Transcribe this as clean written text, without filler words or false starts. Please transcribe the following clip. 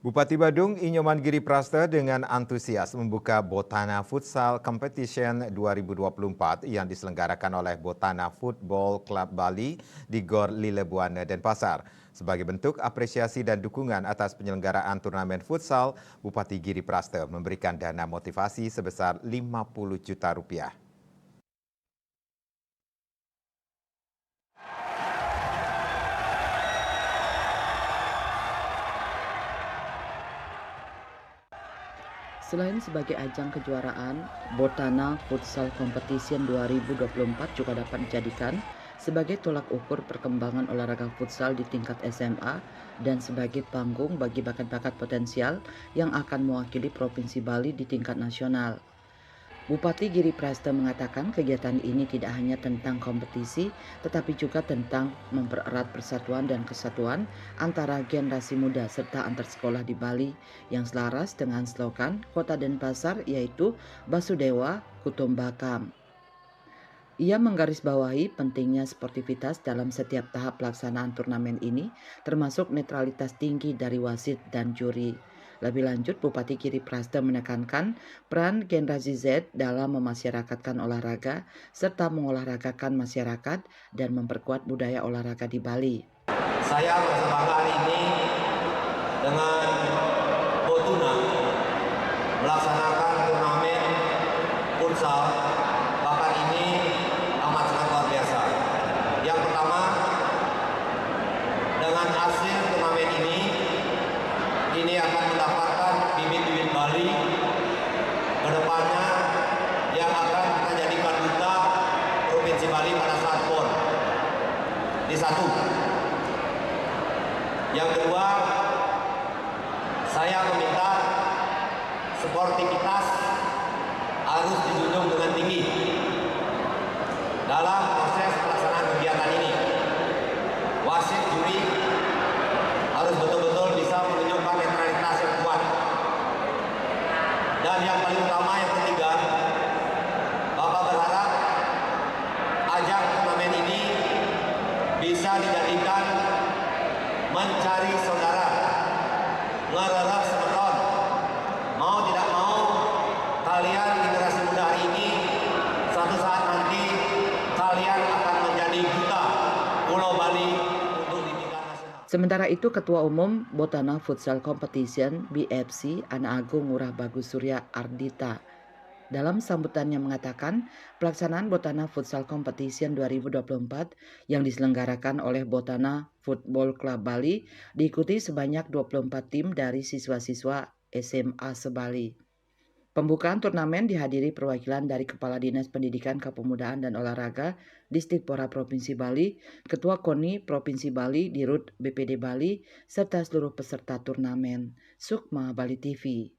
Bupati Badung Inyoman Giriprasta dengan antusias membuka Botana Futsal Competition 2024 yang diselenggarakan oleh Botana Football Club Bali di Gor Lileboana Denpasar. Sebagai bentuk apresiasi dan dukungan atas penyelenggaraan turnamen futsal, Bupati Giriprasta memberikan dana motivasi sebesar 50 juta rupiah. Selain sebagai ajang kejuaraan, Botana Futsal Competition 2024 juga dapat dijadikan sebagai tolak ukur perkembangan olahraga futsal di tingkat SMA dan sebagai panggung bagi bakat-bakat potensial yang akan mewakili Provinsi Bali di tingkat nasional. Bupati Giriprasta mengatakan kegiatan ini tidak hanya tentang kompetisi, tetapi juga tentang mempererat persatuan dan kesatuan antara generasi muda serta antar sekolah di Bali yang selaras dengan slogan Kota Denpasar yaitu Basudewa Kutombakam. Ia menggarisbawahi pentingnya sportivitas dalam setiap tahap pelaksanaan turnamen ini, termasuk netralitas tinggi dari wasit dan juri. Lebih lanjut, Bupati Giriprasta menekankan peran generasi Z dalam memasyarakatkan olahraga serta mengolahragakan masyarakat dan memperkuat budaya olahraga di Bali. Saya merasa bangga hari ini dengan Botuna melaksanakan turnamen futsal. Bahkan ini amat sangat luar biasa. Yang pertama, dengan hasil turnamen ini akan mendapatkan bibit-bibit Bali kedepannya yang akan kita jadikan duta Provinsi Bali pada saat PON di satu. Yang kedua, saya meminta sportivitas harus dijunjung dengan tinggi dalam proses pelaksanaan kegiatan ini. Wasit juri harus betul-betul bisa menunjukkan netralitas yang kuat. Dan yang paling utama, yang ketiga, Bapak berharap ajang turnamen ini bisa dijadikan mencari saudara, ngererek semeton. Mau tidak mau, kalian generasi muda hari ini, suatu saat nanti kalian akan menjadi duta Pulau Bali untuk di tingkat nasional. Sementara itu, Ketua Umum Botana Futsal Competition BFC Anak Agung Ngurah Bagus Surya Ardita dalam sambutannya mengatakan pelaksanaan Botana Futsal Competition 2024 yang diselenggarakan oleh Botana Football Club Bali diikuti sebanyak 24 tim dari siswa-siswa SMA se-Bali. Pembukaan turnamen dihadiri perwakilan dari Kepala Dinas Pendidikan Kepemudaan dan Olahraga Distrik Provinsi Bali, Ketua KONI Provinsi Bali, Dirut BPD Bali, serta seluruh peserta turnamen. Sukma Bali TV.